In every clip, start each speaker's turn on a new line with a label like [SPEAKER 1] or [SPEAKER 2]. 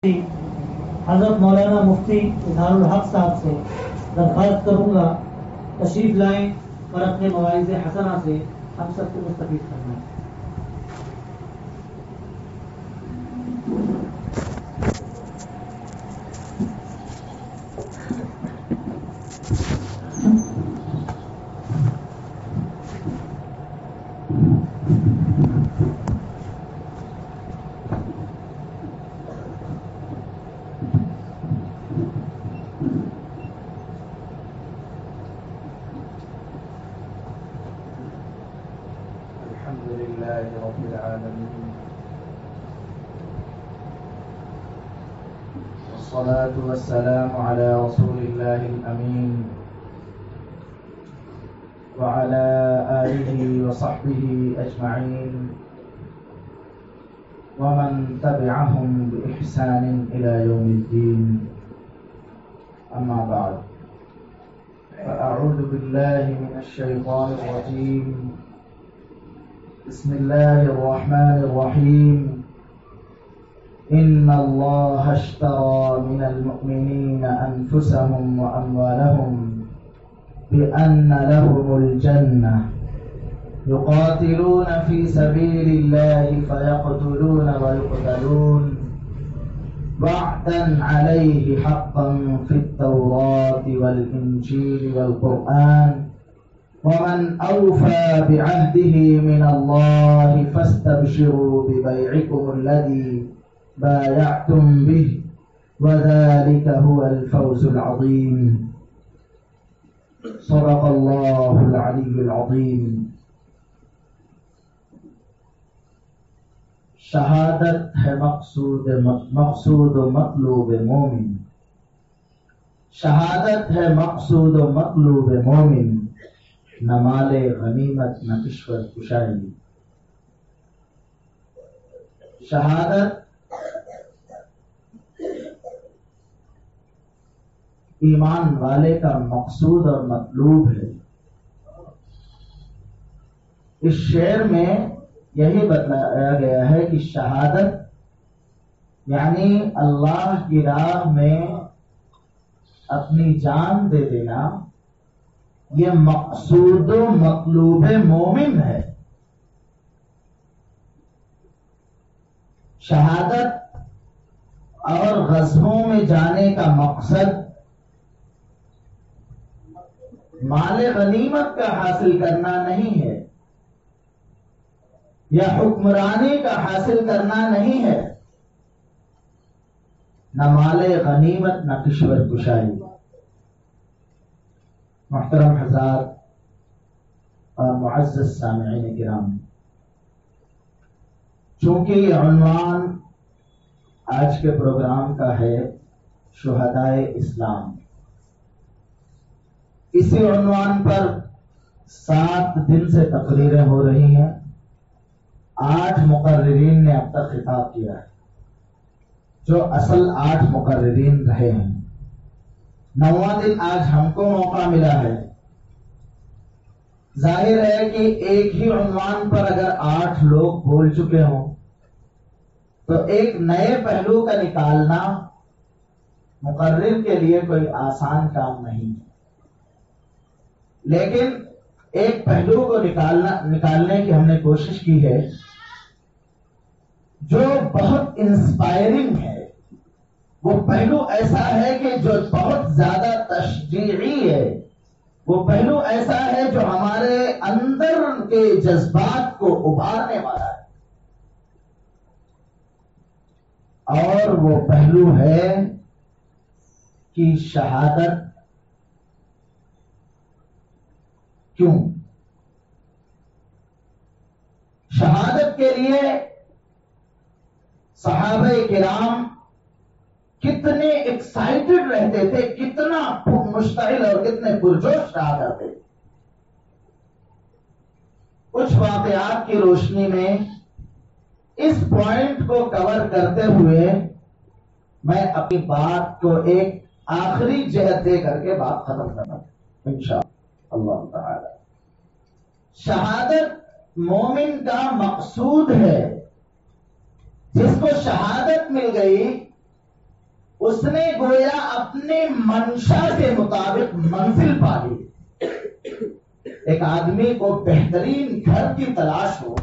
[SPEAKER 1] حضرت مولانا مفتی اظہار الحق صاحب سے درخواست کروں گا تشریف لائیں اور اپنے مواعظ حسنہ سے ہم سب کو مستفید کرنا ہے۔
[SPEAKER 2] رب العالمين والصلاة والسلام على رسول الله الأمين وعلى آله وصحبه أجمعين ومن تبعهم بإحسان إلى يوم الدين. أما بعد، فأعوذ بالله من الشيطان الرجيم. بسم الله الرحمن الرحيم. إن الله اشترى من المؤمنين أنفسهم وأموالهم بأن لهم الجنة يقاتلون في سبيل الله فيقتلون ويقتلون وعدا عليه حقا في التوراة والإنجيل والقرآن ومن أوفى بعهده من الله فاستبشروا ببيعكم الذي بايعتم به وذلك هو الفوز العظيم. صدق الله العلي العظيم. شہادت ہے مقصود و مطلوب مومن. شہادت ہے مقصود و مطلوب مومن، نہ مال غنیمت نہ کشور کشائی. شہادت ایمان والے کا مقصود اور مطلوب ہے. اس شعر میں یہی بتلایا گیا ہے کہ شہادت یعنی اللہ کی راہ میں اپنی جان دے دینا، یہ مقصود و مطلوب مومن ہے. شہادت اور غزووں میں جانے کا مقصد مال غنیمت کا حاصل کرنا نہیں ہے یا حکمرانی کا حاصل کرنا نہیں ہے، نہ مال غنیمت نہ کشور کشائی. محترم حضرات اور معزز سامعین کرام، چونکہ یہ عنوان آج کے پروگرام کا ہے شہدائے اسلام، اسی عنوان پر 7 دن سے تقریریں ہو رہی ہیں. 8 مقررین نے اب تک خطاب کیا ہے، جو اصل 8 مقررین رہے ہیں. 9واں دن آج ہم کو موقع ملا ہے. ظاہر ہے کہ ایک ہی عنوان پر اگر 8 لوگ بول چکے ہوں تو ایک نئے پہلو کا نکالنا مقرر کے لیے کوئی آسان کام نہیں ہے. لیکن ایک پہلو کو نکالنے کی ہم نے کوشش کی ہے جو بہت انسپائرنگ ہے. وہ پہلو ایسا ہے کہ جو بہت زیادہ تشجیعی ہے. وہ پہلو ایسا ہے جو ہمارے اندر کے جذبات کو ابھارنے والا ہے. اور وہ پہلو ہے کہ شہادت کیوں؟ شہادت کے لیے صحابہ کرام کتنے ایکسائٹڈ رہتے تھے، کتنا مشتعل اور کتنے پرجوش رہا کرتے تھے. کچھ واقعات کی روشنی میں اس پوائنٹ کو کور کرتے ہوئے میں اپنی بات کو ایک آخری جہت دے کر کے بات ختم کرنا انشاءاللہ تعالی. شہادت مومن کا مقصود ہے. جس کو شہادت مل گئی اس نے گویا اپنے منشا کے مطابق منزل پا لی. ایک آدمی کو بہترین گھر کی تلاش ہو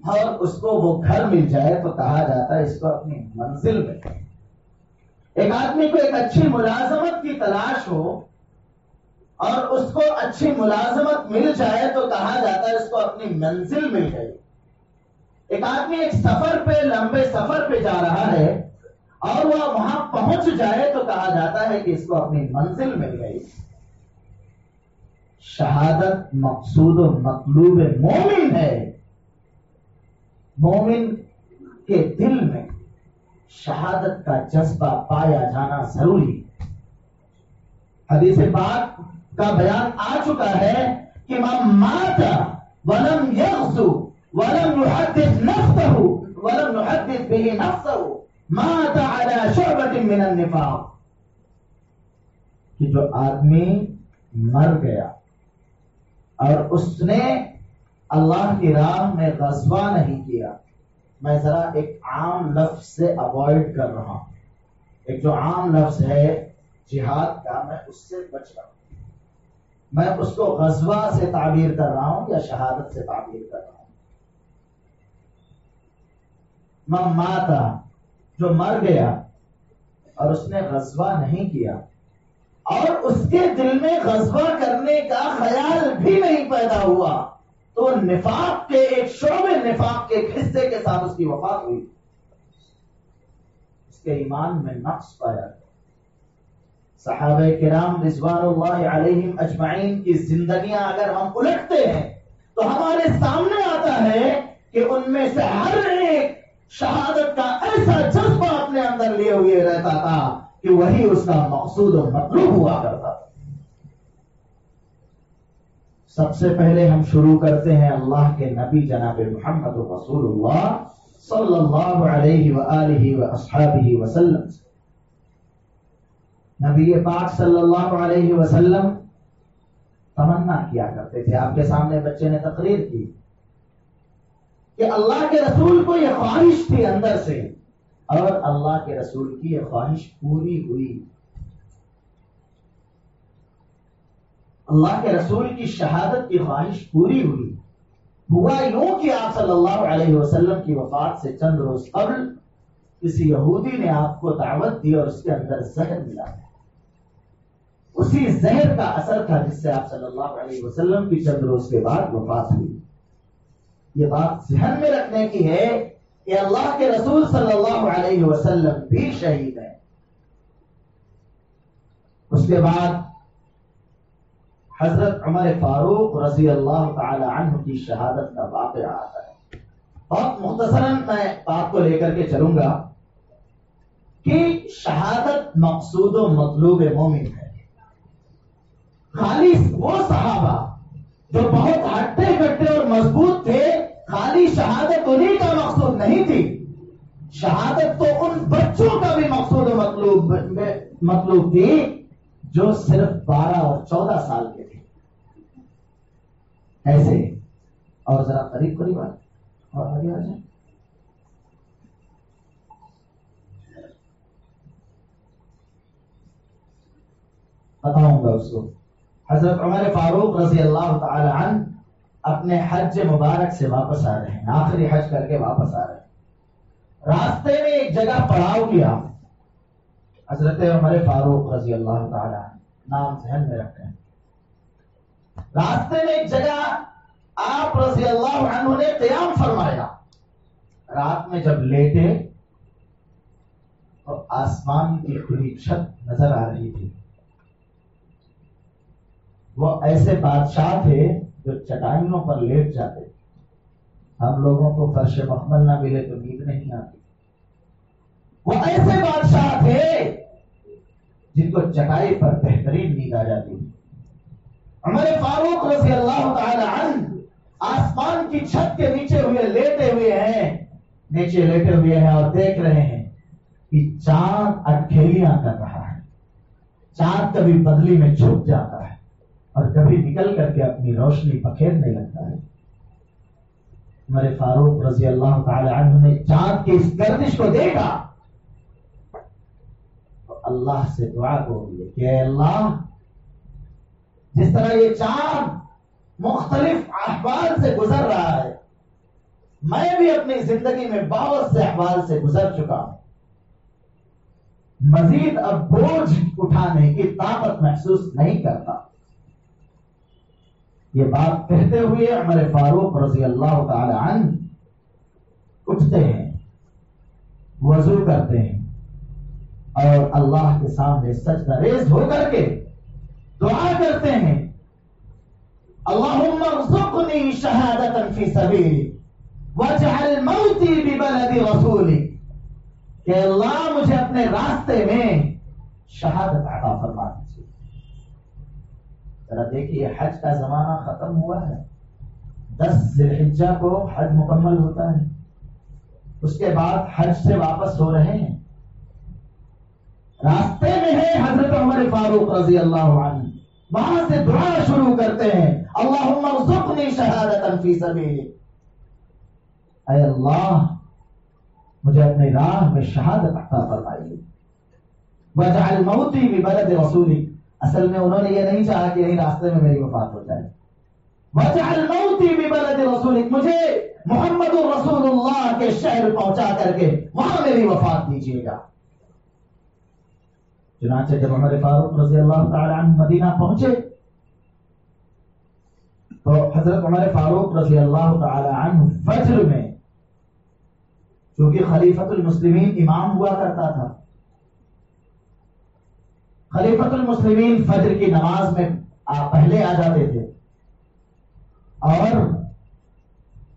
[SPEAKER 2] اور اس کو وہ گھر مل جائے تو کہا جاتا ہے اس کو اپنی منزل مل گئی. ایک آدمی کو ایک اچھی ملازمت کی تلاش ہو اور اس کو اچھی ملازمت مل جائے تو کہا جاتا ہے اس کو اپنی منزل مل گئی. ایک آدمی ایک سفر پہ لمبے سفر پہ جا رہا ہے اور وہ وہاں پہنچ جائے تو کہا جاتا ہے کہ اس کو اپنی منزل مل گئی. شہادت مقصود و مطلوب مومن ہے. مومن کے دل میں شہادت کا جذبہ پایا جانا ضروری. حدیث پاک کا بیان آ چکا ہے کہ من مات ولم یغزو ولم يحدث نفسه ولم يحدث به نفسه مات على شعبة من النفاق. کہ جو آدمی مر گیا اور اس نے اللہ کی راہ میں غزوہ نہیں کیا. میں ذرا ایک عام لفظ سے اوائڈ کر رہا ہوں. ایک جو عام لفظ ہے جہاد کا میں اس سے بچ رہا ہوں. میں اس کو غزوہ سے تعبیر کر رہا ہوں یا شہادت سے تعبیر کر رہا ہوں. من ماتا جو مر گیا اور اس نے غزوہ نہیں کیا اور اس کے دل میں غزوہ کرنے کا خیال بھی نہیں پیدا ہوا تو نفاق کے ایک شعبے نفاق کے ایک حصے کے ساتھ اس کی وفات ہوئی. اس کے ایمان میں نقص پایا. صحابہ کرام رضوان اللہ علیہم اجمعین کی زندگیاں اگر ہم الٹتے ہیں تو ہمارے سامنے آتا ہے کہ ان میں سے ہر ایک شہادت کا ایسا جذبہ اپنے اندر لیے ہوئے رہتا تھا کہ وہی اس کا مقصود و مطلوب ہوا کرتا تھا. سب سے پہلے ہم شروع کرتے ہیں اللہ کے نبی جناب محمد رسول اللہ صلی اللہ علیہ وآلہ واصحابہ وسلم. نبی پاک صلی اللہ علیہ وسلم تمنا کیا کرتے تھے. آپ کے سامنے بچے نے تقریر کی کہ اللہ کے رسول کو یہ خواہش تھی اندر سے اور اللہ کے رسول کی یہ خواہش پوری ہوئی. اللہ کے رسول کی شہادت کی خواہش پوری ہوئی. ہوا یوں کہ آپ صلی اللہ علیہ وسلم کی وفات سے چند روز قبل کسی یہودی نے آپ کو دعوت دی اور اس کے اندر زہر ملا. اسی زہر کا اثر تھا جس سے آپ صلی اللہ علیہ وسلم کی چند روز کے بعد وفات ہوئی. یہ بات ذہن میں رکھنے کی ہے کہ اللہ کے رسول صلی اللہ علیہ وسلم بھی شہید ہیں. اس کے بعد حضرت عمر فاروق رضی اللہ تعالی عنہ کی شہادت کا واقعہ آتا ہے. بہت مختصراً میں بات کو لے کر کے چلوں گا کہ شہادت مقصود و مطلوب مومن ہے. خالی وہ صحابہ جو بہت ہٹے کٹے اور مضبوط تھے خالی شہادت انہیں کا مقصود نہیں تھی. شہادت تو ان بچوں کا بھی مقصود و مطلوب تھی جو صرف 12 اور 14 سال کے تھے. ایسے اور ذرا قریب قریب اور آگے آ جائیں. بتاؤں گا اس کو. حضرت عمر فاروق رضی اللہ تعالی عنہ اپنے حج مبارک سے واپس آ رہے ہیں. آخری حج کر کے واپس آ رہے ہیں. راستے میں ایک جگہ پڑاؤ کیا. حضرت عمر فاروق رضی اللہ تعالی عنہ نام ذہن میں رکھیں. راستے میں ایک جگہ آپ رضی اللہ عنہ نے قیام فرمایا. رات میں جب لیٹے تو آسمان کی کھلی چھت نظر آ رہی تھی. وہ ایسے بادشاہ تھے جو چٹائیوں پر لیٹ جاتے. ہم لوگوں کو فرش مخمل نہ ملے تو نیند نہیں آتی. وہ ایسے بادشاہ تھے جن کو چٹائی پر بہترین نیند آ جاتی تھی. عمر فاروق رضی اللہ تعالی عنہ آسمان کی چھت کے نیچے لیٹے ہوئے ہیں اور دیکھ رہے ہیں کہ چاند اٹھیلیاں کر رہا ہے. چاند کبھی بدلی میں چھپ جاتا ہے اور کبھی نکل کر کے اپنی روشنی بکھیرنے لگتا ہے. عمر فاروق رضی اللہ تعالی عنہ نے چاند کی اس گردش کو دیکھا اللہ سے دعا کو ہوئی کہ اے اللہ، جس طرح یہ چاند مختلف احوال سے گزر رہا ہے، میں بھی اپنی زندگی میں بہت سے احوال سے گزر چکا ہوں، مزید اب بوجھ اٹھانے کی طاقت محسوس نہیں کرتا۔ یہ بات کہتے ہوئے عمر فاروق رضی اللہ تعالی عنہ اٹھتے ہیں، وضو کرتے ہیں اور اللہ کے سامنے سجدہ ریز ہو کر کے دعا کرتے ہیں، اللہم ارزقنی شہادۃ فی سبیلک واجعل موتی ببلد رسولک، کہ اللہ مجھے اپنے راستے میں شہادت عطا فرما دیجیے۔ ذرا دیکھیے، حج کا زمانہ ختم ہوا ہے، 10 ذی الحجہ کو حج مکمل ہوتا ہے، اس کے بعد حج سے واپس ہو رہے ہیں، راستے میں ہے حضرت عمر فاروق رضی اللہ عنہ، وہاں سے دعا شروع کرتے ہیں، اللہم ارزقنی شہادۃ فی سبیلک، اے اللہ مجھے اپنی راہ میں شہادت عطا فرمائیے، واجعل موتی ببلد رسولک، اصل میں انہوں نے یہ نہیں چاہا کہ یہی راستے میں میری وفات ہو جائے، واجعل موتی ببلد رسولک، مجھے محمد رسول اللہ کے شہر پہنچا کر کے وہاں میری وفات دیجیے گا۔ چنانچہ جب عمر فاروق رضی اللہ تعالی عنہ مدینہ پہنچے تو حضرت عمر فاروق رضی اللہ تعالی عنہ فجر میں، چونکہ خلیفۃ المسلمین امام ہوا کرتا تھا، خلیفۃ المسلمین فجر کی نماز میں پہلے آ جاتے تھے اور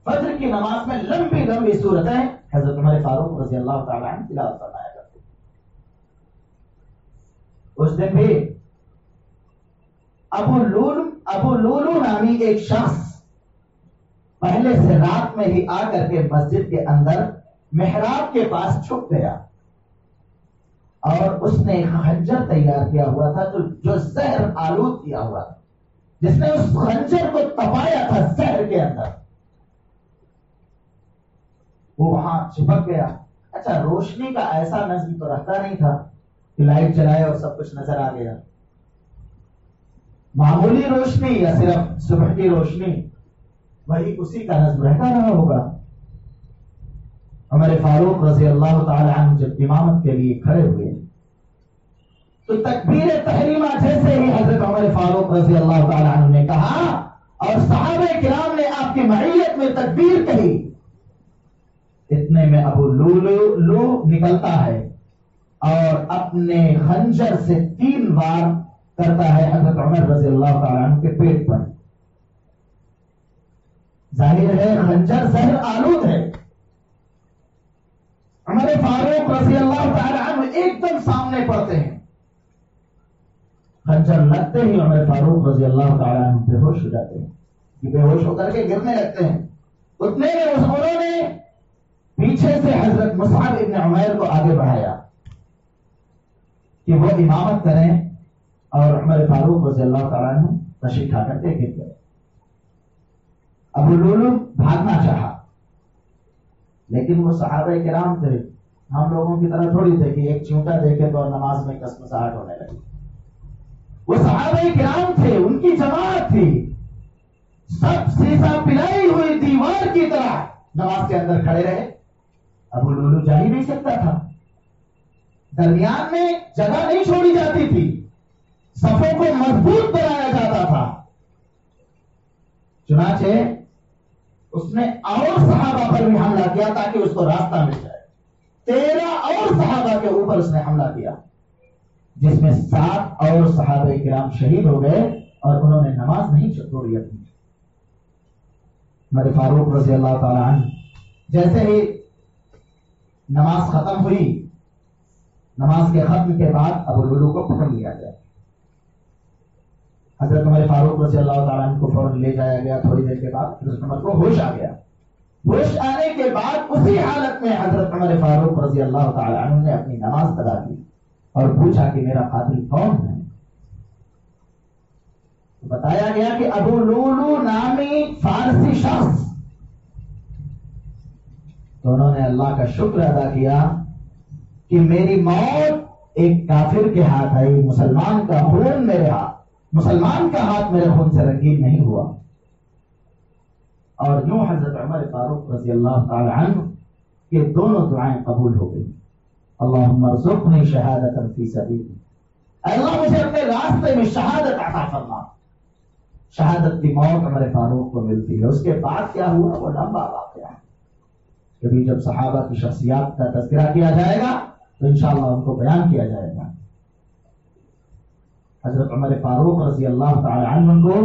[SPEAKER 2] فجر کی نماز میں لمبی لمبی صورتیں حضرت عمر فاروق رضی اللہ تعالی عنہ تلاوت فرمایا کرتے تھے۔ اس دن بھی ابو لولو نامی ایک شخص پہلے سے رات میں ہی آ کر کے مسجد کے اندر محراب کے پاس چھپ گیا اور اس نے ایک خنجر تیار کیا ہوا تھا جو زہر آلود کیا ہوا تھا، جس نے اس خنجر کو تپایا تھا زہر کے اندر، وہ وہاں چھپک گیا۔ اچھا، روشنی کا ایسا نظم تو رکھتا نہیں تھا کہ لائٹ جلائے اور سب کچھ نظر آ گیا، معمولی روشنی یا صرف صبح کی روشنی، وہی اسی کا نظم رہتا رہا ہوگا۔ عمر فاروق رضی اللہ تعالی عنہ جب امامت کے لیے کھڑے ہوئے تو تکبیر تحریمہ جیسے ہی حضرت عمر فاروق رضی اللہ تعالی عنہ نے کہا اور صحابہ کرام نے آپ کی معیت میں تکبیر کہی، اتنے میں ابو لولو نکلتا ہے اور اپنے خنجر سے 3 بار کرتا ہے حضرت عمر رضی اللہ تعالی عنہ کے پیٹ پر۔ ظاہر ہے خنجر زہر آلود ہے۔ عمر فاروق رضی اللہ تعالی عنہ ایک دم سامنے پڑتے ہیں، خنجر لگتے ہی عمر فاروق رضی اللہ تعالی عنہ بے ہوش ہو جاتے ہیں، بے ہوش ہو کر کے گرنے لگتے ہیں۔ اتنے میں انہوں نے پیچھے سے حضرت مصعب ابن عمیر کو آگے بڑھایا کہ وہ امامت کریں اور عمر فاروق رضی اللہ تعالی عنہ تشریف کھا کر کے گر گئے۔ ابو لولو بھاگنا چاہا لیکن وہ صحابہ کرام تھے، ہم لوگوں کی طرح تھوڑی تھے کہ ایک چونٹا دیکھے تو نماز میں کسمساہٹ ہونے لگی۔ وہ صحابہ کرام تھے، ان کی جماعت تھی، سب سیسا پلائی ہوئی دیوار کی طرح نماز کے اندر کھڑے رہے۔ ابو لولو جا ہی نہیں سکتا تھا، درمیان میں جگہ نہیں چھوڑی جاتی تھی، صفوں کو مضبوط بنایا جاتا تھا۔ چنانچہ اس نے اور صحابہ پر بھی حملہ کیا تاکہ اس کو راستہ مل جائے۔ 13 اور صحابہ کے اوپر اس نے حملہ کیا، جس میں 7 اور صحابہ کرام شہید ہو گئے اور انہوں نے نماز نہیں چھوڑی اپنی۔ عمر فاروق رضی اللہ تعالی عنہ جیسے ہی نماز ختم ہوئی، نماز کے ختم کے بعد ابو لولو کو پکڑ لیا گیا، حضرت عمر فاروق رضی اللہ تعالیٰ عنہ کو فوراً لے جایا گیا۔ تھوڑی دیر کے بعد حضرت عمر کو ہوش آ گیا، ہوش آنے کے بعد اسی حالت میں حضرت عمر فاروق رضی اللہ تعالیٰ عنہ نے اپنی نماز ادا کی اور پوچھا کہ میرا قاتل کون ہے؟ بتایا گیا کہ ابو لولو نامی فارسی شخص، تو انہوں نے اللہ کا شکر ادا کیا کہ میری موت ایک کافر کے ہاتھ آئی، مسلمان کا خون میرے ہاتھ، مسلمان کا ہاتھ میرے خون سے رنگین نہیں ہوا. اور یوں حضرت عمر فاروق رضی اللہ تعالی عنہ کے دونوں دعائیں قبول ہو گئی. اللہم ارزقنی شہادۃ فی سبیلک، اللہ مجھے اپنے راستے میں شہادت عطا فرما. شہادت کی موت عمر فاروق کو ملتی ہے. اس کے بعد کیا ہوا وہ لمبا واقعہ ہے. کبھی جب صحابہ کی شخصیات کا تذکرہ کیا جائے گا تو انشاءاللہ ان کو بیان کیا جائے گا. حضرت عمر فاروق رضی اللہ تعالی عنہ کو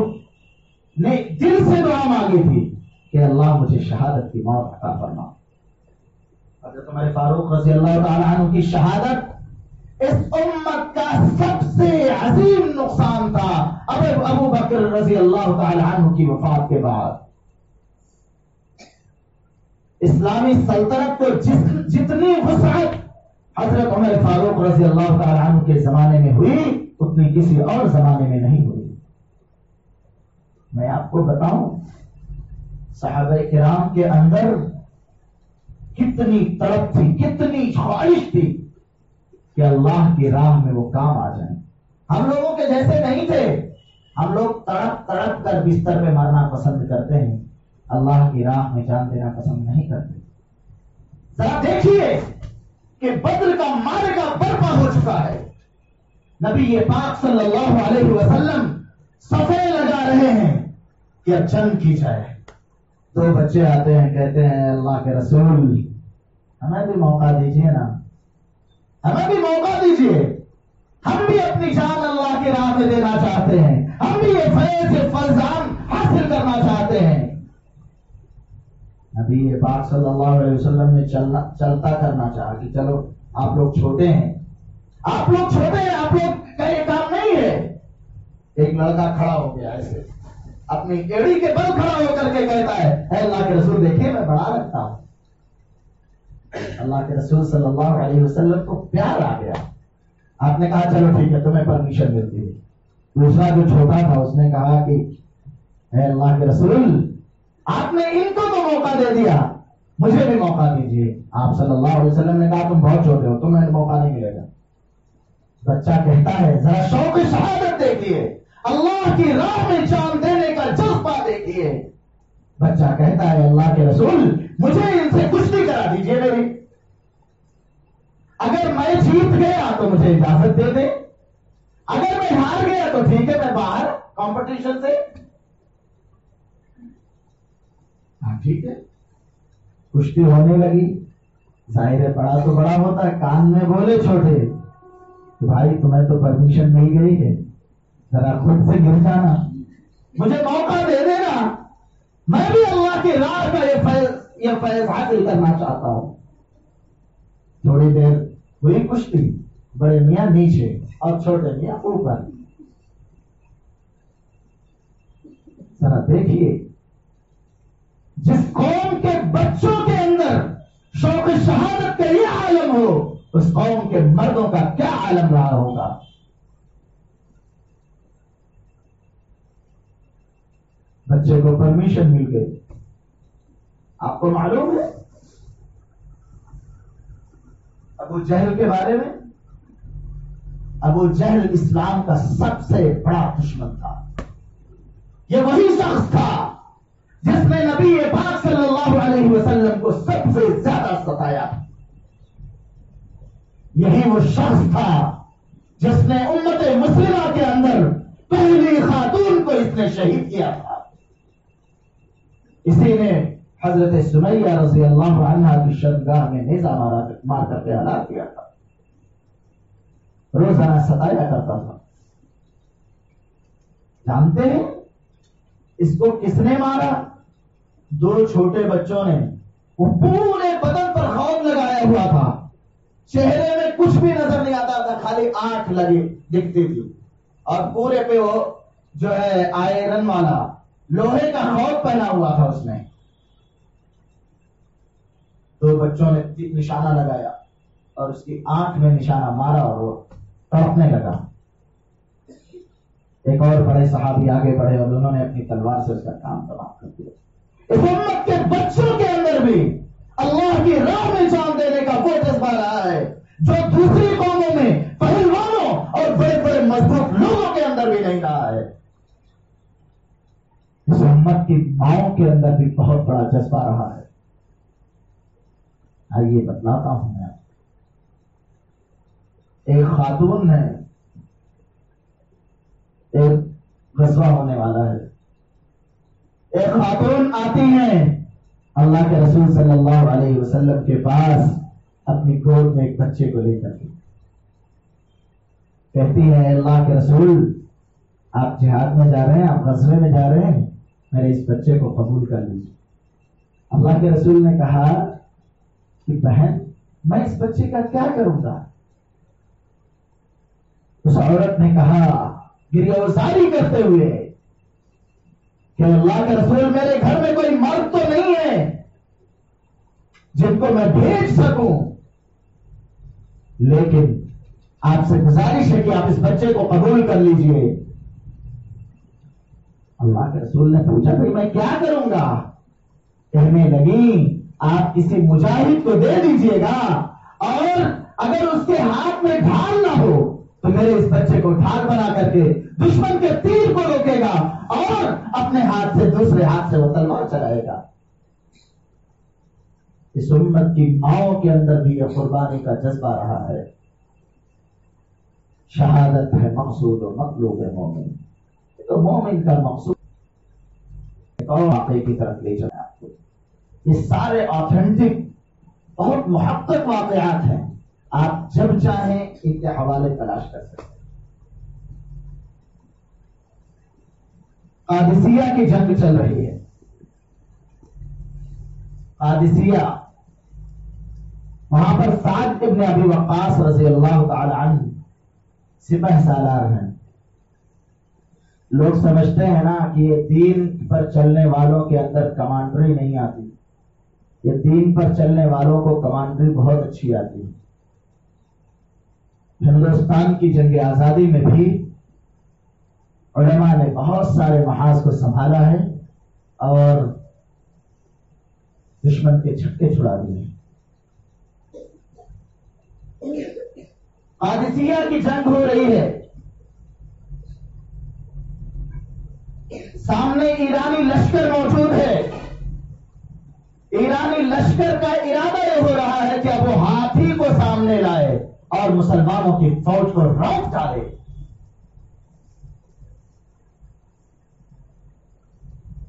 [SPEAKER 2] نے دل سے دعا مانگی تھی کہ اللہ مجھے شہادت کی موت عطا فرما. حضرت عمر فاروق رضی اللہ تعالی عنہ کی شہادت اس امت کا سب سے عظیم نقصان تھا. ابو بکر رضی اللہ تعالی عنہ کی وفات کے بعد اسلامی سلطنت کو جتنی وسعت حضرت عمر فاروق رضی اللہ تعالی عنہ کے زمانے میں ہوئی اتنی کسی اور زمانے میں نہیں ہوئی. میں آپ کو بتاؤں صحابہ کرام کے اندر کتنی طلب تھی، کتنی خواہش تھی کہ اللہ کی راہ میں وہ کام آ جائیں. ہم لوگوں کے جیسے نہیں تھے. ہم لوگ تڑپ تڑپ کر بستر پہ مرنا پسند کرتے ہیں، اللہ کی راہ میں جان دینا پسند نہیں کرتے. ذرا دیکھیے کہ بدر کا معرکہ برپا ہو چکا ہے. نبی پاک صلی اللہ علیہ وسلم صفیں لگا رہے ہیں کہ اب جنگ کی جائے. دو بچے آتے ہیں، کہتے ہیں اللہ کے رسول ہمیں بھی موقع دیجیے نا، ہمیں بھی موقع دیجیے، ہم بھی اپنی جان اللہ کی راہ میں دینا چاہتے ہیں، ہم بھی یہ فیضان حاصل کرنا چاہتے ہیں. نبی پاک صلی اللہ علیہ وسلم نے چلتا کرنا چاہا کہ چلو آپ لوگ چھوٹے ہیں، آپ لوگ کا یہ کام نہیں ہے. ایک لڑکا کھڑا ہو گیا ایسے اپنی ایڑی کے بل کھڑا ہو کر کے کہتا ہے اے اللہ کے رسول دیکھیے میں بڑا رکھتا ہوں. اللہ کے رسول صلی اللہ علیہ وسلم کو پیار آ گیا. آپ نے کہا چلو ٹھیک ہے تمہیں پرمیشن ملتی ہے. دوسرا جو چھوٹا تھا اس نے کہا کہ اے اللہ کے رسول آپ نے ان کو تو موقع دے دیا، مجھے بھی موقع دیجیے. آپ صلی اللہ علیہ وسلم نے کہا تم بہت چھوٹے ہو، تمہیں موقع نہیں ملے گا. بچہ کہتا ہے ذرا شوق شہادت دیکھیے، اللہ کی راہ میں جان دینے کا جذبہ دیکھیے. بچہ کہتا ہے اللہ کے رسول مجھے ان سے کشتی کرا دیجیے میری، اگر میں جیت گیا تو مجھے اجازت دے دیں، اگر میں ہار گیا تو ٹھیک ہے میں باہر کمپٹیشن سے. ہاں ٹھیک ہے. کشتی ہونے لگی. ظاہر ہے بڑا تو بڑا ہوتا ہے، کان میں بولے چھوٹے کہ بھائی تمہیں تو پرمیشن مل گئی ہے، ذرا خود سے گر جانا، مجھے موقع دے دینا، میں بھی اللہ کی راہ کا یہ فیض حاصل کرنا چاہتا ہوں. تھوڑی دیر ہوئی کشتی، بڑے میاں نیچے اور چھوٹے میاں اوپر. ذرا دیکھیے جس قوم کے بچوں کے اندر شوق شہادت کا یہ عالم ہو اس قوم کے مردوں کا کیا عالم رہا ہوگا. بچے کو پرمیشن مل گئی. آپ کو معلوم ہے ابو جہل کے بارے میں؟ ابو جہل اسلام کا سب سے بڑا دشمن تھا. یہ وہی شخص تھا جس نے نبی پاک صلی اللہ علیہ وسلم کو سب سے زیادہ ستایا. یہی وہ شخص تھا جس نے امت مسلمہ کے اندر پہلی خاتون کو اس نے شہید کیا تھا. اسی نے حضرت سمیہ رضی اللہ عنہا کی شرمگاہ میں نیزہ مار کر کے ہلاک کیا تھا. روزانہ ستایا کرتا تھا. جانتے ہیں اس کو کس نے مارا؟ دو چھوٹے بچوں نے. وہ پورے بدن پر خوف لگایا ہوا تھا، چہرے میں کچھ بھی نظر نہیں آتا تھا، خالی آنکھ لگی دکھتی تھی، اور پورے پہ وہ جو ہے آئرن والا لوہے کا خوف پہنا ہوا تھا. اس نے دو بچوں نے نشانہ لگایا اور اس کی آنکھ میں نشانہ مارا اور وہ تڑپنے لگا. ایک اور بڑے صحابی آگے بڑھے اور انہوں نے اپنی تلوار سے اس کا کام تمام کر دیا. اس امت کے بچوں کے اندر بھی اللہ کی راہ میں جان دینے کا وہ جذبہ رہا ہے جو دوسری قوموں میں امت کی ماؤں کے اندر بھی بہت بڑا جذبہ رہا ہے. آئیے بتلاتا ہوں میں. ایک خاتون ہے، ایک غزوہ ہونے والا ہے، ایک خاتون آتی ہیں اللہ کے رسول صلی اللہ علیہ وسلم کے پاس اپنی گود میں ایک بچے کو لے کر کے کہتی ہے اللہ کے رسول آپ جہاد میں جا رہے ہیں، آپ غزوے میں جا رہے ہیں، میرے اس بچے کو قبول کر لیجیے. اللہ کے رسول نے کہا کہ بہن میں اس بچے کا کیا کروں گا؟ اس عورت نے کہا گریہ وزاری کرتے ہوئے کہ اللہ کے رسول میرے گھر میں کوئی مرد تو نہیں ہے جن کو میں بھیج سکوں، لیکن آپ سے گزارش ہے کہ آپ اس بچے کو قبول کر لیجئے. اللہ کے رسول نے پوچھا بھائی میں کیا کروں گا؟ کہنے لگی آپ کسی مجاہد کو دے دیجئے گا، اور اگر اس کے ہاتھ میں ڈھال نہ ہو تو میرے اس بچے کو ڈھال بنا کر کے دشمن کے تیر کو روکے گا اور اپنے ہاتھ سے دوسرے ہاتھ سے وہ تلوار چلائے گا. اس امت کی ماؤں کے اندر بھی یہ قربانی کا جذبہ رہا ہے. شہادت ہے مقصود و مطلوب ہے مومن. تو مومن کا مقصود ایک اور واقعے کی طرف لے چلیں آپ کو. یہ سارے آتھینٹک بہت محقق واقعات ہیں، آپ جب چاہیں ان کے حوالے تلاش کر سکتے ہیں. قادسیہ کی جنگ چل رہی ہے. قادسیہ وہاں پر سعد ابن ابی وقاص رضی اللہ تعالی عنہ سپہ سالار ہیں. لوگ سمجھتے ہیں نا کہ یہ دین پر چلنے والوں کے اندر کمانڈری نہیں آتی. یہ دین پر چلنے والوں کو کمانڈری بہت اچھی آتی ہے. ہندوستان کی جنگ آزادی میں بھی علماء نے بہت سارے محاذ کو سنبھالا ہے اور دشمن کے چھکے چھڑا دیے. قادسیہ کی جنگ ہو رہی ہے. سامنے ایرانی لشکر موجود ہے. ایرانی لشکر کا ارادہ یہ ہو رہا ہے کہ اب وہ ہاتھی کو سامنے لائے اور مسلمانوں کی فوج کو روک ڈالے.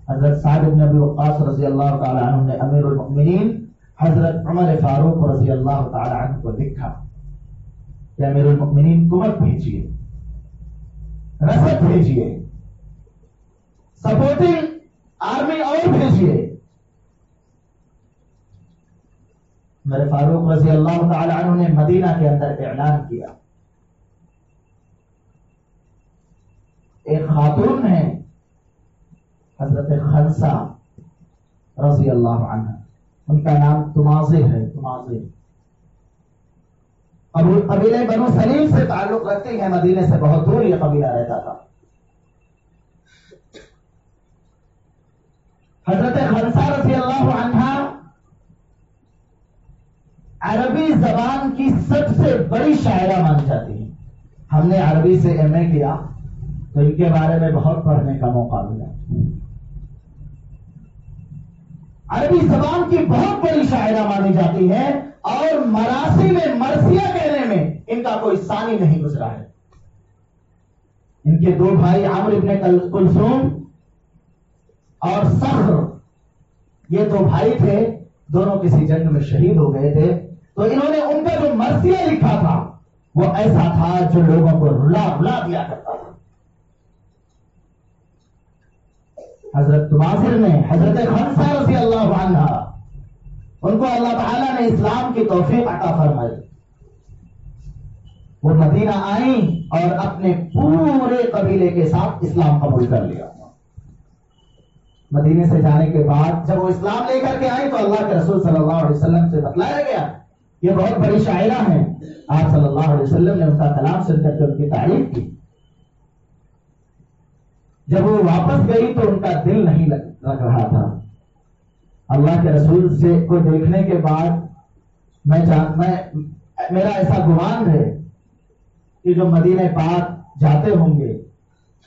[SPEAKER 2] حضرت سعد بن ابی وقاص رضی اللہ تعالی عنہ نے امیر المؤمنین حضرت عمر فاروق رضی اللہ تعالی عنہ کو لکھا کہ امیر المؤمنین قوت بھیجیے، رسد بھیجیے، سپورٹنگ آرمی اور بھیجیے. میرے فاروق رضی اللہ تعالی عنہ نے مدینہ کے اندر اعلان کیا. ایک خاتون ہے حضرت خنسا رضی اللہ عنہ، ان کا نام تماضر ہے. تماضر قبیلہ بنو سلیم سے تعلق رکھتی ہیں، مدینے سے بہت دور یہ قبیلہ رہتا تھا. حضرت خنسا رضی اللہ عنہ عربی زبان کی سب سے بڑی شاعرہ مانی جاتی ہیں. ہم نے عربی سے ایم اے کیا تو ان کے بارے میں بہت پڑھنے کا موقع ملا. عربی زبان کی بہت بڑی شاعرہ مانی جاتی ہے اور مراسی میں مرثیہ کہنے میں ان کا کوئی ثانی نہیں گزرا ہے. ان کے دو بھائی عمرو ابن کلثوم اور صخر، یہ دو بھائی تھے، دونوں کسی جنگ میں شہید ہو گئے تھے. تو انہوں نے ان کا جو مرثیہ لکھا تھا وہ ایسا تھا جو لوگوں کو رلا رلا دیا کرتا تھا. حضرت تماضر نے حضرت خنسا رضی اللہ عنہ، ان کو اللہ تعالیٰ نے اسلام کی توفیق عطا فرمائی. وہ مدینہ آئیں اور اپنے پورے قبیلے کے ساتھ اسلام قبول کر لیا. مدینے سے جانے کے بعد جب وہ اسلام لے کر کے آئیں تو اللہ کے رسول صلی اللہ علیہ وسلم سے بتلایا گیا یہ بہت بڑی شاعرہ ہیں. آپ صلی اللہ علیہ وسلم نے ان کا کلام سن کر کے ان کی تعریف کی. جب وہ واپس گئی تو ان کا دل نہیں لگ رہا تھا. اللہ کے رسول سے کو دیکھنے کے بعد میرا ایسا گمان ہے کہ جو مدینہ پاک جاتے ہوں گے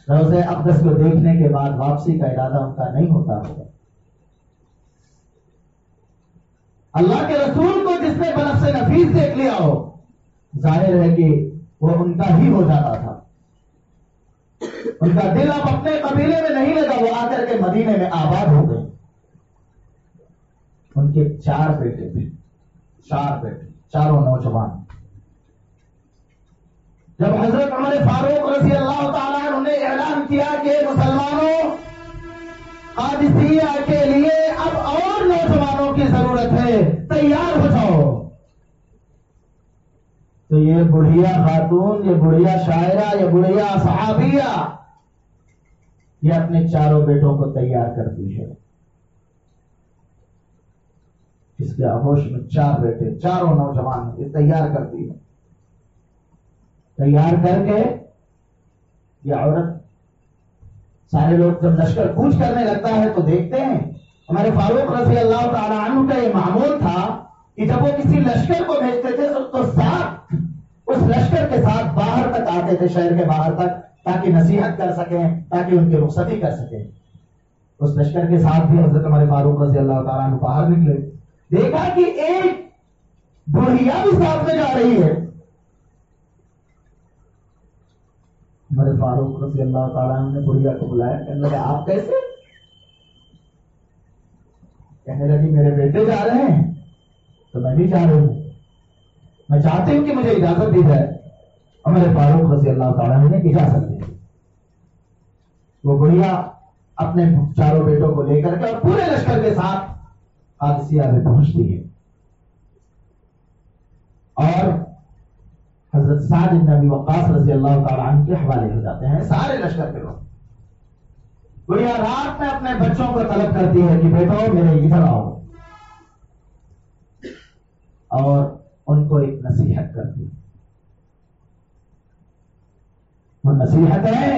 [SPEAKER 2] روضہ اقدس کو دیکھنے کے بعد واپسی کا ارادہ ان کا نہیں ہوتا ہوگا. اللہ کے رسول کو جس نے بنفس نفیس دیکھ لیا ہو، ظاہر ہے کہ وہ ان کا ہی ہو جاتا تھا. ان کا دل اب اپنے قبیلے میں نہیں لگا، وہ آ کر کے مدینے میں آباد ہو گئے. ان کے 4 بیٹے تھے، 4 بیٹے، چاروں نوجوان. جب حضرت عمر فاروق رضی اللہ تعالیٰ عنہ نے اعلان کیا کہ مسلمانوں، قادسیہ کے لیے اب اور نوجوانوں کی ضرورت ہے، تیار ہو جاؤ، تو یہ بڑھیا خاتون، یہ بڑھیا شاعرہ، یہ بڑھیا صحابیہ، یہ اپنے چاروں بیٹوں کو تیار کرتی ہے. اس کے آغوش میں 4 بیٹے، چاروں نوجوان یہ تیار کرتی ہے. تیار کر کے یہ عورت، سارے لوگ جب لشکر کوچ کرنے لگتا ہے تو دیکھتے ہیں. ہمارے فاروق رضی اللہ تعالی عنہ کا یہ معمول تھا کہ جب وہ کسی لشکر کو بھیجتے تھے تو ساتھ اس لشکر کے ساتھ باہر تک آتے تھے، شہر کے باہر تک، تاکہ نصیحت کر سکیں، تاکہ ان کی رخصتی کر سکیں. اس لشکر کے ساتھ بھی حضرت ہمارے فاروق رضی اللہ تعالیٰ عنہ باہر نکلے. دیکھا کہ ایک بڑھیا بھی ساتھ میں جا رہی ہے. ہمارے فاروق رضی اللہ تعالیٰ عنہ نے بڑھیا کو بلایا، کہنے لگا آپ کیسے؟ کہنے لگی میرے بیٹے جا رہے ہیں تو میں بھی جا رہی ہوں، میں چاہتی ہوں کہ مجھے اجازت دی جائے. ہمارے فاروق رضی اللہ تعالیٰ عنہ نے اجازت دی. وہ بڑھیا اپنے چاروں بیٹوں کو لے کر کے اور پورے لشکر کے ساتھ قادسیہ میں پہنچتی ہے. اور حضرت سعد بن ابی وقاص رضی اللہ تعالیٰ عنہ کے حوالے ہو جاتے ہیں سارے لشکر کے لوگ. بڑھیا رات میں اپنے بچوں کو طلب کرتی ہے کہ بیٹو میرے ادھر آؤ، اور ان کو ایک نصیحت کرتی ہے. وہ نصیحت ہے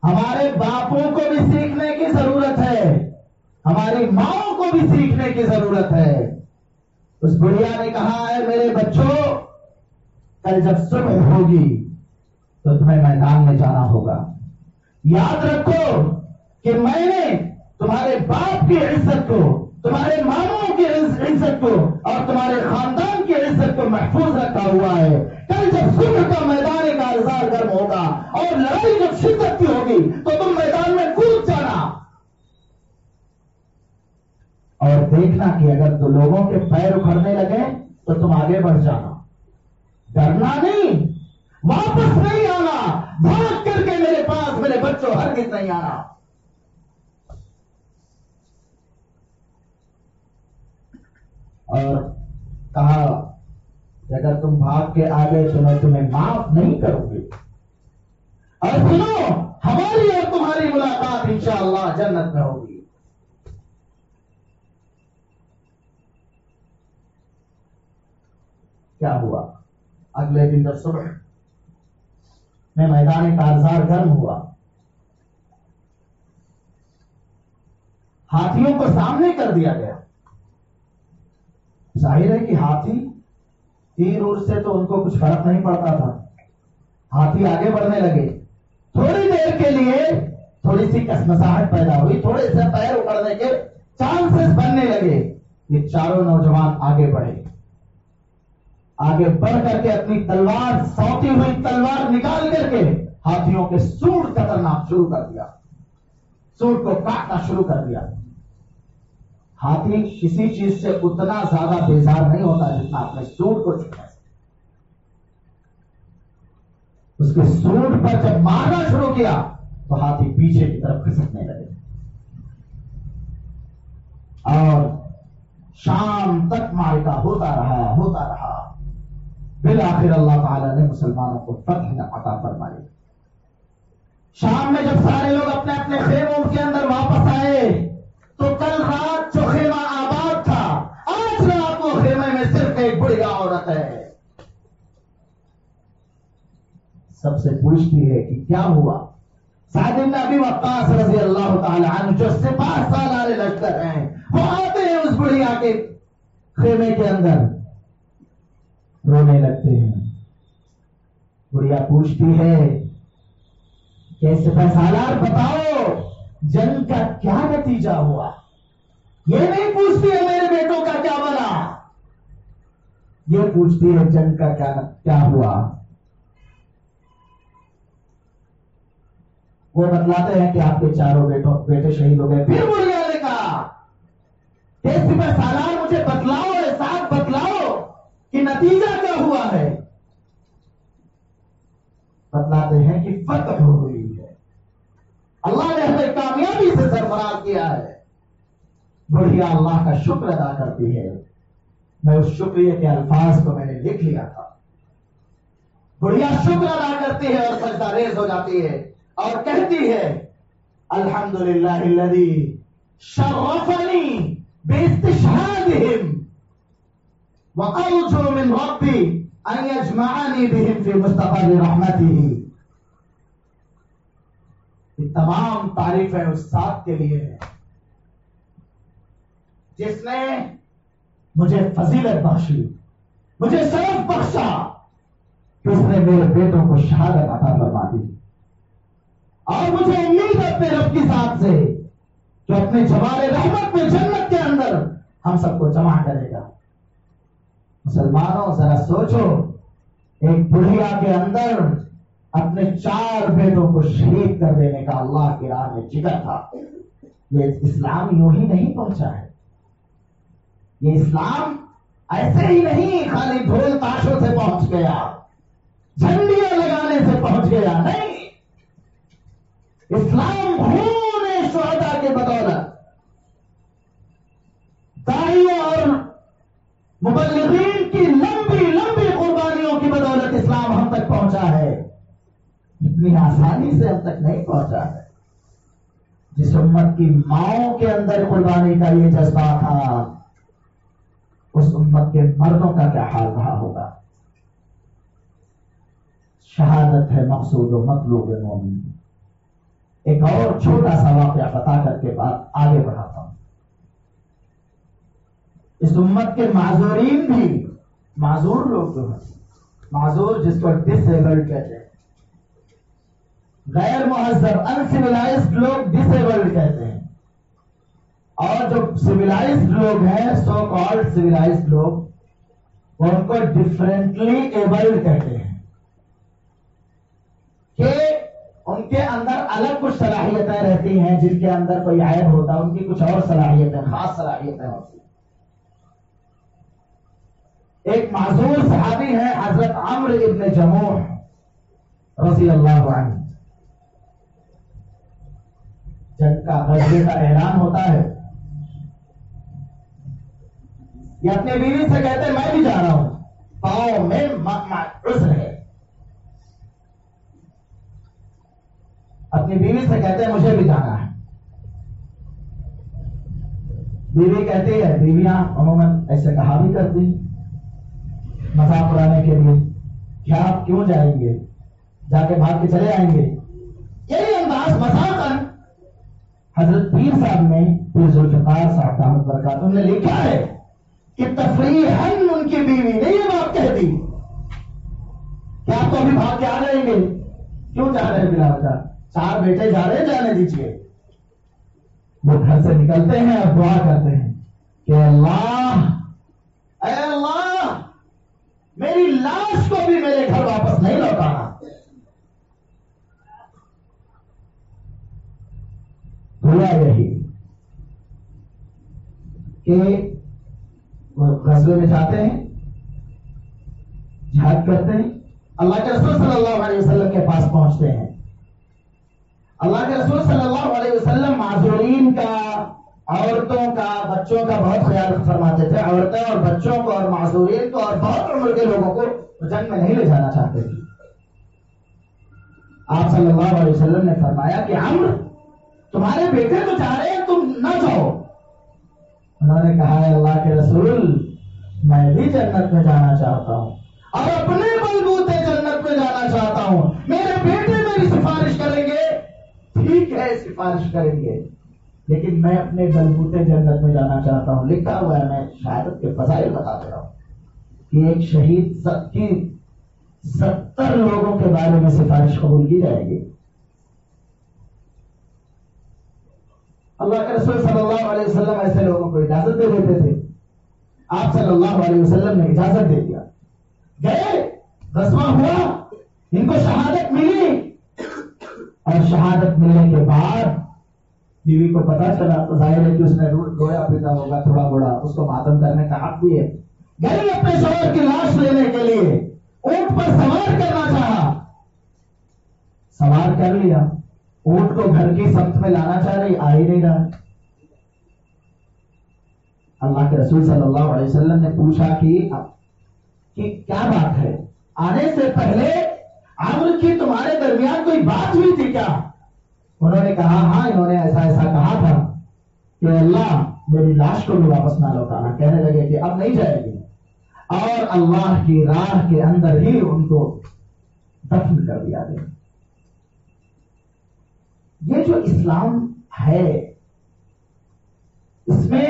[SPEAKER 2] ہمارے باپوں کو بھی سیکھنے کی ضرورت ہے، ہماری ماؤں کو بھی سیکھنے کی ضرورت ہے. اس بڑھیا نے کہا ہے میرے بچوں، کل جب صبح ہوگی تو تمہیں میدان میں جانا ہوگا. یاد رکھو کہ میں نے تمہارے باپ کی عزت کو، تمہارے ماموں کی عزت کو اور تمہارے خاندان کی عزت کو محفوظ رکھا ہوا ہے. کل جب صبح کا میدان کا کارزار گرم ہوگا اور لڑائی جب شدت کی ہوگی تو تم میدان میں کود جانا، اور دیکھنا کہ اگر تو لوگوں کے پیر اکھڑنے لگے تو تم آگے بڑھ جانا. ڈرنا نہیں، واپس نہیں آنا، بھاگ کر کے میرے پاس میرے بچوں ہرگز نہیں آنا. اور کہا کہ اگر تم بھاگ کے آگے تو میں تمہیں معاف نہیں کروں گی. اور سنو، ہماری اور تمہاری ملاقات انشاءاللہ جنت میں ہوگی. کیا ہوا؟ اگلے دن جب صبح میں میدان کارزار گرم ہوا، ہاتھیوں کو سامنے کر دیا گیا. ظاہر ہے کہ ہاتھی تیر اور سے تو ان کو کچھ فرق نہیں پڑتا تھا. ہاتھی آگے بڑھنے لگے. تھوڑی دیر کے لیے تھوڑی سی کسمساہٹ پیدا ہوئی، تھوڑے سے پیر اکڑنے کے چانسز بننے لگے. یہ چاروں نوجوان آگے بڑھے. آگے بڑھ کر کے اپنی تلوار، سوتی ہوئی تلوار نکال کر کے ہاتھیوں کے سوٹ کترنا شروع کر دیا، سوٹ کو کاٹنا شروع کر دیا. ہاتھی کسی چیز سے اتنا زیادہ بیزار نہیں ہوتا جتنا اپنے سوٹ کو چھوڑنے سے. اس کے سوٹ پر جب مارنا شروع کیا تو ہاتھی پیچھے کی طرف کھسکنے لگے. اور شام تک معرکہ ہوتا رہا. بالآخر اللہ تعالیٰ نے مسلمانوں کو فتح عطا فرمائی. شام میں جب سارے لوگ اپنے اپنے خیموں کے اندر واپس آئے تو کل رات جو خیمہ آباد تھا، آج رات وہ خیمے میں صرف ایک بڑھیا عورت ہے. سب سے پوچھتی ہے کہ کیا ہوا؟ سعد بن ابی وقاص رضی اللہ تعالی عنہ جو سپاہ سالار لشکر ہیں، وہ آتے ہیں اس بڑھیا کے خیمے کے اندر، رونے لگتے ہیں. بڑھیا پوچھتی ہے کہ سپہ سالار بتاؤ جنگ کا کیا نتیجہ ہوا. یہ نہیں پوچھتی ہے میرے بیٹوں کا کیا بنا، یہ پوچھتی ہے جنگ کا کیا ہوا. وہ بتلاتے ہیں کہ آپ کے چاروں بیٹے شہید ہو گئے. پھر بڑھیا نے کہا کہ سپہ سالار مجھے بتلاؤ، احساس بتلاؤ کہ نتیجہ کیا ہوا ہے. بتلاتے ہیں کہ فتح ہوئی ہے، اللہ نے ہمیں کامیابی سے سرفراز کیا ہے. بڑھیا اللہ کا شکر ادا کرتی ہے. میں اس شکریہ کے الفاظ کو میں نے لکھ لیا تھا. بڑھیا شکر ادا کرتی ہے اور سجدہ ریز ہو جاتی ہے اور کہتی ہے الحمدللہ الذی شرفنی باستشهادهم وارجو من ربی ان یجمعنی بهم فی مستقر رحمته. یہ تمام تعریفیں اس ذات کے لیے ہیں جس نے مجھے فضیلت بخشی، مجھے شرف بخشا کہ اس نے میرے بیٹوں کو شہادت عطا فرما دی. اور مجھے امید ہے اپنے رب کی ذات سے کہ اپنے جمال رحمت میں جنت کے اندر ہم سب کو جمع کرے گا. مسلمانوں ذرا سوچو، ایک بڑھیا کے اندر اپنے 4 بیٹوں کو شہید کر دینے کا اللہ کی راہ میں جگر تھا. یہ اسلام یوں ہی نہیں پہنچا ہے. یہ اسلام ایسے ہی نہیں خالی ڈھول تاشوں سے پہنچ گیا، جھنڈیاں لگانے سے پہنچ گیا. نہیں، اسلام خون شہداء کے بدولت، داعیوں اور مبلغین کی لمبی لمبی قربانیوں کی بدولت اسلام ہم تک پہنچا ہے. اتنی آسانی سے ہم تک نہیں پہنچا ہے. جس امت کی ماؤں کے اندر قربانی کا یہ جذبہ تھا، اس امت کے مردوں کا کیا حال رہا ہوگا. شہادت ہے مقصود و مطلوب مومن. ایک اور چھوٹا سا واقعہ بتا کر کے بات آگے بڑھاتا ہوں. اس امت کے معذورین بھی، معذور لوگ جو ہیں، معذور جس کو ڈس ایبلڈ کہتے ہیں، غیر مہذب انسیولائزڈ لوگ ڈس ایبلڈ کہتے ہیں، اور جو سویلائزڈ لوگ ہیں، سو کالڈ سویلائزڈ لوگ، وہ ان کو ڈفرینٹلی ایبلڈ کہتے ہیں کہ ان کے اندر الگ کچھ صلاحیتیں رہتی ہیں. جن کے اندر کوئی عیب ہوتا ہے ان کی کچھ اور صلاحیتیں، خاص صلاحیتیں ہوتی ہیں. ایک معذور صحابی ہے حضرت عمرو ابن جموح رضی اللہ عنہ. جنگ کا غزوے کا اعلان ہوتا ہے، یہ اپنی بیوی سے کہتے ہیں میں بھی جا رہا ہوں، پاؤں میں عذر ہے. اپنی بیوی سے کہتے ہیں مجھے بھی جانا ہے. بیوی کہتی ہے، بیویاں عموماً ایسے کہا بھی کرتی مذاق اڑانے کے لیے، کیا آپ کیوں جائیں گے، جا کے بھاگ کے چلے آئیں گے. یہی انداز مذاقاً حضرت پیر صاحب نے، پیر ذوالفقار صاحب دامت برکاتہ نے لکھا ہے کہ تفریحاً ان کی بیوی نے یہ بات کہہ دی کہ آپ تو ابھی بھاگ کے آ جائیں گے، کیوں جا رہے ہیں بلا وجہ، 4 بیٹے جا رہے ہیں، جانے دیجیے. وہ گھر سے نکلتے ہیں اور دعا کرتے ہیں کہ اللہ، اے اللہ، میری لاش کو بھی میرے گھر واپس نہیں لوٹانا. ہوا یہی کہ وہ غزوے میں جاتے ہیں، جہاد کرتے ہیں، اللہ کے رسول صلی اللہ علیہ وسلم کے پاس پہنچتے ہیں. اللہ کے رسول صلی اللہ علیہ وسلم معذورین کا، عورتوں کا، بچوں کا بہت خیال فرماتے تھے. عورتیں اور بچوں کو اور معذورین کو اور بہت عمر کے لوگوں کو جنگ میں نہیں لے جانا چاہتے تھے. آپ صلی اللہ علیہ وسلم نے فرمایا کہ عمرو، تمہارے بیٹے تو جا رہے ہیں، تم نہ جاؤ. انہوں نے کہا ہے اللہ کے رسول، میں بھی جنت میں جانا چاہتا ہوں اور اپنے بلبوتے جنت میں جانا چاہتا ہوں. میرے بیٹے میری سفارش کریں گے، ٹھیک ہے سفارش کریں گے، لیکن میں اپنے بلبوتے جنت میں جانا چاہتا ہوں. لکھا ہوا ہے، میں شہادت کے فضائل بتا دے رہا ہوں کہ ایک شہید کی 70 لوگوں کے بارے میں سفارش قبول کی جائے گی. اللہ کے رسول صلی اللہ علیہ وسلم ایسے لوگوں کو اجازت دے دیتے تھے. آپ صلی اللہ علیہ وسلم نے اجازت دے دیا. گئے, غزوہ ہوا, ان کو شہادت ملی, اور شہادت ملنے کے بعد بیوی کو پتا چلا تو ظاہر ہے کہ اس نے رویا پیٹا ہوگا تھوڑا بڑا, اس کو ماتم کرنے کا حق بھی ہے. گئی اپنے شوہر کی لاش لینے کے لیے, اونٹ پر سوار کرنا چاہا, سوار کر لیا, اونٹ کو گھر کی سمت میں لانا چاہ رہی, آ ہی نہیں رہا. اللہ کے رسول صلی اللہ علیہ وسلم نے پوچھا کہ کیا بات ہے, آنے سے پہلے عمر کی تمہارے درمیان کوئی بات ہوئی تھی کیا؟ انہوں نے کہا ہاں, انہوں نے ایسا ایسا کہا تھا کہ اللہ میری لاش کو بھی واپس نہ لوٹانا. کہنے لگے کہ اب نہیں جائے گی, اور اللہ کی راہ کے اندر ہی ان کو دفن کر دیا گیا. یہ جو اسلام ہے اس میں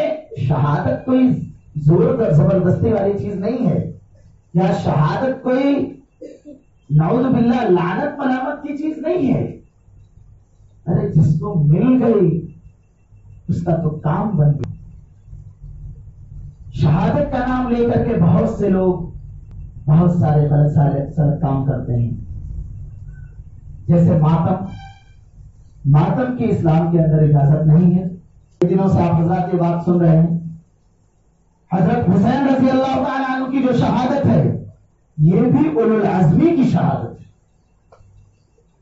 [SPEAKER 2] شہادت کوئی زور زبردستی والی چیز نہیں ہے, یا شہادت کوئی نعوذ باللہ لعنت ملامت کی چیز نہیں ہے. ارے جس کو مل گئی اس کا تو کام بن گیا. شہادت کا نام لے کر کے بہت سے لوگ بہت سارے غلط کام کرتے ہیں. جیسے ماتم کی اسلام کے اندر اجازت نہیں ہے. دنوں سے آپ حضرات یہ بات سن رہے ہیں, حضرت حسین رضی اللہ تعالی عنہ کی جو شہادت ہے یہ بھی اولو العزمی کی شہادت ہے,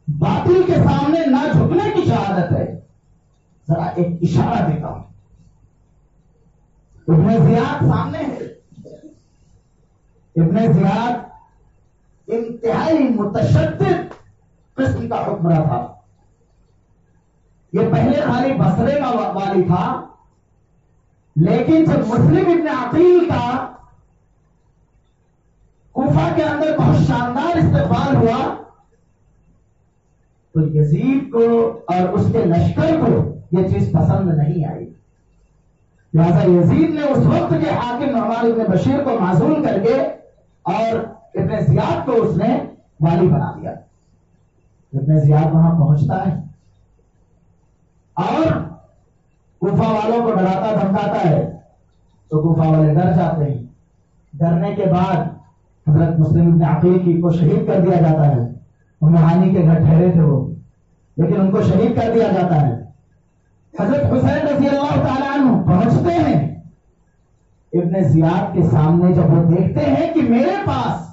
[SPEAKER 2] باطل کے سامنے نہ جھکنے کی شہادت ہے. ذرا ایک اشارہ دیتا ہوں, ابن زیاد سامنے ہے. ابن زیاد انتہائی متشدد قسم کا حکمراں تھا. یہ پہلے خالی بصرے کا والی تھا, لیکن جب مسلم ابن عقیل کا کوفہ کے اندر بہت شاندار استقبال ہوا تو یزید کو اور اس کے لشکر کو یہ چیز پسند نہیں آئی. لہذا یزید نے اس وقت کے حاکم نعمان ابن بشیر کو معزول کر کے اور ابن زیاد کو اس نے والی بنا دیا. ابن زیاد وہاں پہنچتا ہے اور کوفہ والوں کو ڈراتا دھمکاتا ہے تو کوفہ والے ڈر جاتے ہیں. ڈرنے کے بعد حضرت مسلم ابن عقیل کو شہید کر دیا جاتا ہے. ہانی کے گھر ٹھہرے تھے وہ, لیکن ان کو شہید کر دیا جاتا ہے. حضرت حسین رضی اللہ تعالیٰ عنہ پہنچتے ہیں ابن زیاد کے سامنے. جب وہ دیکھتے ہیں کہ میرے پاس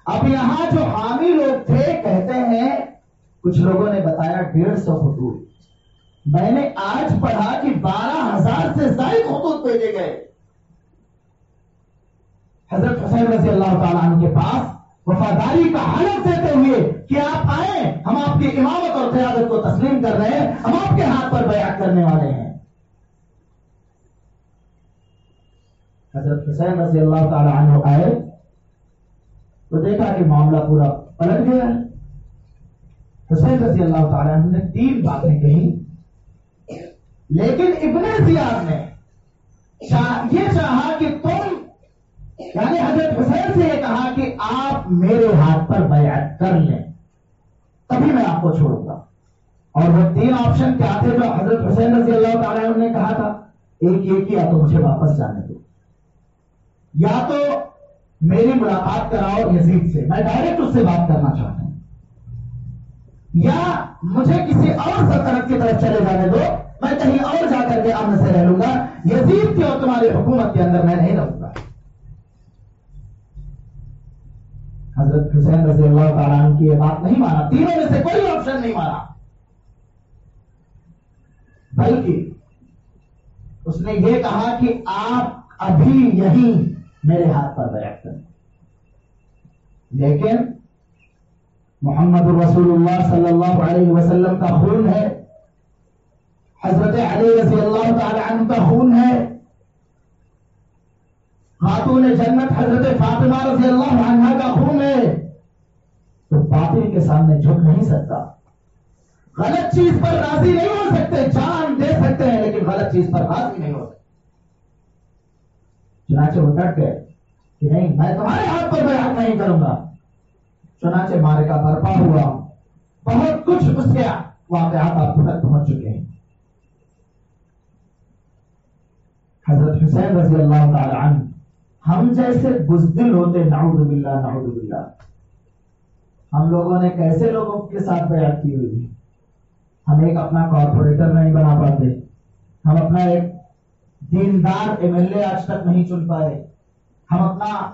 [SPEAKER 2] اب یہاں جو حامی لوگ تھے, کہتے ہیں کچھ لوگوں نے بتایا 150 خطوط, میں نے آج پڑھا کہ 12,000 سے زائد خطوط بھیجے گئے. حضرت حسین رضی اللہ تعالیٰ عنہ کے پاس وفاداری کا حلف دیتے ہوئے کہ آپ آئیں, ہم آپ کی امامت اور قیادت کو تسلیم کر رہے ہیں, ہم آپ کے ہاتھ پر بیعت کرنے والے ہیں. حضرت حسین رضی اللہ تعالیٰ عنہ آئے تو دیکھا کہ معاملہ پورا پلٹ گیا ہے. حسین رضی اللہ تعالیٰ عنہ نے 3 باتیں کہی, لیکن ابن زیاد نے یہ چاہا کہ تم, یعنی حضرت حسین سے یہ کہا کہ آپ میرے ہاتھ پر بیعت کر لیں تبھی میں آپ کو چھوڑوں گا. اور وہ 3 آپشن کیا تھے جو حضرت حسین رضی اللہ تعالیٰ عنہ نے کہا تھا؟ ایک یہ کہ یا تو مجھے واپس جانے دو, یا تو میری ملاقات کراؤ یزید سے, میں ڈائریکٹ اس سے بات کرنا چاہتا ہوں, یا مجھے کسی اور سلطنت کی طرف چلے جانے دو, میں کہیں اور جا کر کے امن سے رہ لوں گا, یزید کی اور تمہاری حکومت کے اندر میں نہیں رہوں گا. حضرت حسین رضی اللہ تعالیٰ عنہ کی یہ بات نہیں مانا, تینوں میں سے کوئی آپشن نہیں مانا, بلکہ اس نے یہ کہا کہ آپ ابھی یہیں میرے ہاتھ پر بیعت کریں. لیکن محمد رسول اللہ صلی اللہ علیہ وسلم کا خون ہے, حضرت علی رضی اللہ تعالی عنہ کا خون ہے, خاتون جنت حضرت فاطمہ رضی اللہ عنہا کا خون ہے, تو باطل کے سامنے جھک نہیں سکتا, غلط چیز پر راضی نہیں ہو سکتے, جان دے سکتے ہیں لیکن غلط چیز پر راضی نہیں ہو سکتے. چنانچہ وہ ڈٹ گئے کہ نہیں, میں تمہارے ہاتھ پر بیعت نہیں کروں گا. چنانچہ معرکہ برپا ہوا, بہت کچھ اس کے واقعات آپ تک پہنچ چکے ہیں. حضرت حسین رضی اللہ تعالی عنہ ہم جیسے بزدل ہوتے، نعوذ باللہ نعوذ باللہ، ہم لوگوں نے کیسے لوگوں کے ساتھ بیعت کی ہوئی ہے؟ ہم ایک اپنا کارپوریٹر نہیں بنا پاتے، ہم اپنا ایک دیندار ایم ایل اے آج تک نہیں چن پائے، ہم اپنا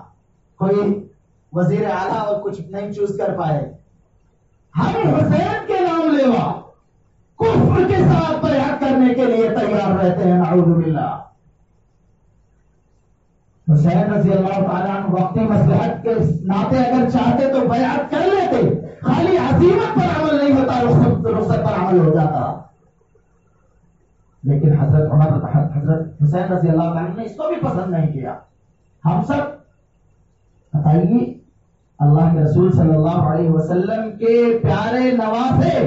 [SPEAKER 2] کوئی وزیر اعلیٰ اور کچھ نہیں چوز کر پائے، ہم حسین کے نام لیوا کفر کے ساتھ بیعت کرنے کے لیے تیار رہتے ہیں، نعوذ باللہ۔ حسین رضی اللہ تعالیٰ عنہ وقتی مصلحت کے ناطے اگر چاہتے تو بیعت کر لیتے، خالی عزیمت پر عمل نہیں ہوتا، رخصت پر عمل ہو جاتا، لیکن حضرت حسین رضی اللہ تعالیٰ عنہ نے اس کو بھی پسند نہیں کیا۔ ہم سب بتائیے، اللہ کے رسول صلی اللہ علیہ وسلم کے پیارے نواسے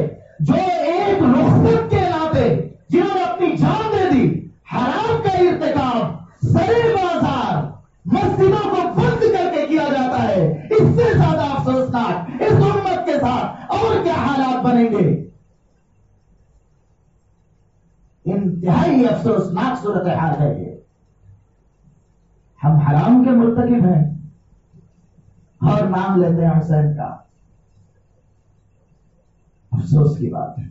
[SPEAKER 2] جو ایک رخصت کے ناطے جنہوں نے اپنی جان دے دی، حرام کا ارتکاب سرے بازار مسجدوں کو بند کر کے کیا جاتا ہے، اس سے زیادہ افسوسناک اس امت کے ساتھ اور کیا حالات بنیں گے؟ انتہائی افسوسناک صورتحال ہے یہ۔ ہم حرام کے مرتکب ہیں اور نام لیتے ہیں حسین کا، افسوس کی بات ہے۔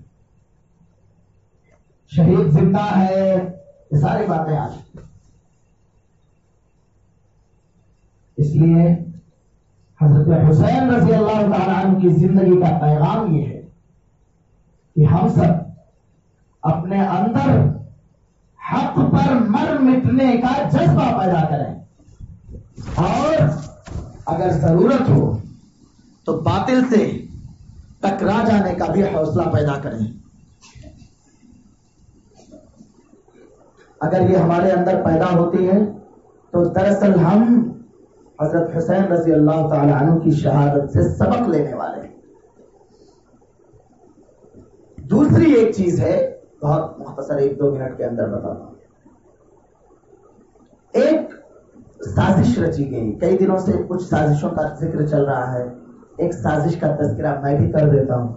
[SPEAKER 2] شہید زندہ ہے، یہ ساری باتیں آج، اس لیے حضرت حسین رضی اللہ تعالیٰ عنہ کی زندگی کا پیغام یہ ہے کہ ہم سب اپنے اندر حق پر مر مٹنے کا جذبہ پیدا کریں، اور اگر ضرورت ہو تو باطل سے ٹکرا جانے کا بھی حوصلہ پیدا کریں۔ اگر یہ ہمارے اندر پیدا ہوتی ہے تو دراصل ہم حضرت حسین رضی اللہ تعالی عنہ کی شہادت سے سبق لینے والے ہیں۔ دوسری ایک چیز ہے، بہت مختصر 1-2 منٹ کے اندر بتاتا ہوں۔ ایک سازش رچی گئی، کئی دنوں سے کچھ سازشوں کا ذکر چل رہا ہے، ایک سازش کا تذکرہ میں بھی کر دیتا ہوں۔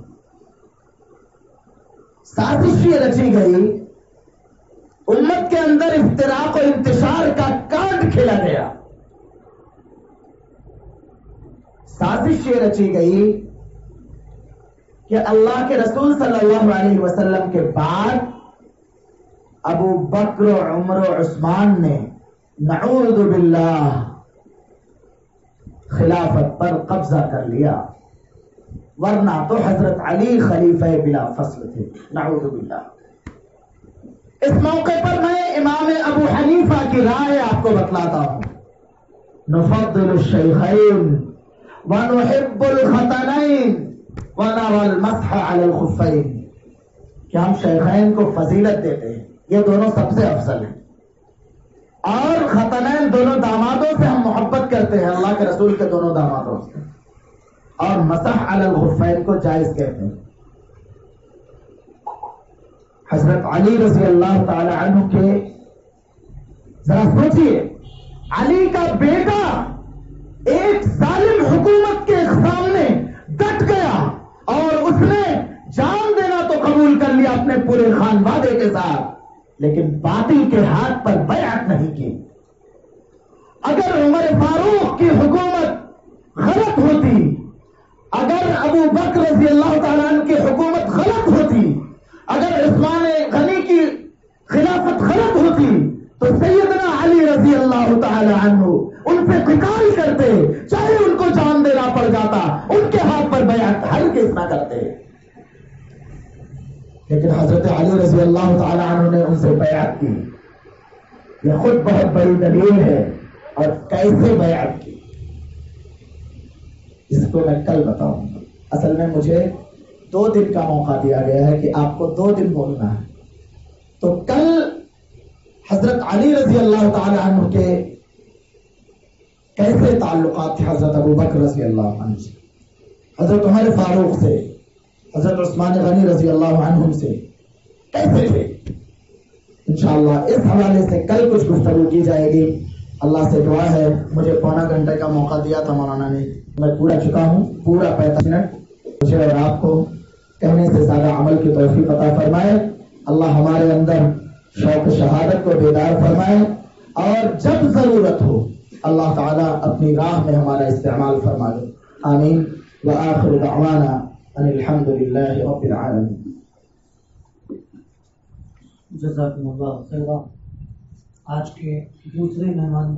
[SPEAKER 2] سازش یہ رچی گئی، امت کے اندر افتراق و انتشار کا کانڈ کھیلا گیا۔ سازش یہ رچی گئی کہ اللہ کے رسول صلی اللہ علیہ وسلم کے بعد ابو بکر و عمر و عثمان نے نعوذ باللہ خلافت پر قبضہ کر لیا، ورنہ تو حضرت علی خلیفہ بلا فصل تھے، نعوذ باللہ۔ اس موقع پر میں امام ابو حنیفہ کی رائے آپ کو بتلاتا ہوں۔ نفضل الشیخین ونحب الختنین ونرى المسح على الخفین، کہ ہم شیخین کو فضیلت دیتے ہیں، یہ دونوں سب سے افضل ہیں، اور ختنین دونوں دامادوں سے ہم محبت کرتے ہیں، اللہ کے رسول کے دونوں دامادوں سے، اور مسح علی الخفین کو جائز کہتے ہیں۔ حضرت علی رضی اللہ تعالی عنہ کے، ذرا سوچئے، علی کا بیٹا ایک ظالم حکومت کے سامنے ڈٹ گیا اور اس نے جان دینا تو قبول کر لیا اپنے پورے خانوادے کے ساتھ، لیکن باطل کے ہاتھ پر بیعت نہیں کی۔ اگر عمر فاروق کی حکومت غلط ہوتی، اگر ابو بکر رضی اللہ تعالیٰ عنہ کی حکومت غلط ہوتی، اگر عثمان غنی کی خلافت غلط ہوتی، تو سیدنا علی رضی اللہ تعالی عنہ ان پہ قتال کرتے، چاہے ان کو جان دینا پڑ جاتا، ان کے ہاتھ پر بیعت ہرگز نہ کرتے، لیکن حضرت علی رضی اللہ تعالی عنہ نے ان سے بیعت کی۔ یہ خود بہت بڑی دلیل ہے، اور کیسے بیعت کی اس کو میں کل بتاؤں گا۔ اصل میں مجھے 2 دن کا موقع دیا گیا ہے کہ آپ کو 2 دن بولنا ہے، تو کل حضرت علی رضی اللہ تعالی عنہ کے کیسے تعلقات تھے حضرت ابو بکر رضی اللہ عنہ سے، حضرت عمر فاروق سے، حضرت عثمان غنی رضی اللہ عنہم سے کیسے تھے، انشاءاللہ اس حوالے سے کل کچھ گفتگو کی جائے گی۔ اللہ سے دعا ہے، مجھے 1.25 گھنٹے کا موقع دیا تھا مولانا نے، میں پورا چکا ہوں، پورا 35 منٹ مجھے اور آپ کو کہنے سے زیادہ عمل کی توفیق عطا فرمائے۔ اللہ ہمارے اندر شوق شہادت کو بیدار فرمائے، اور جب ضرورت ہو اللہ تعالیٰ اپنی راہ میں ہمارا استعمال فرما لے. آمین. وآخر دعوانا ان الحمد للہ رب العالمین.
[SPEAKER 1] جزاکم اللہ خیرا. آج کے دوسرے مہمان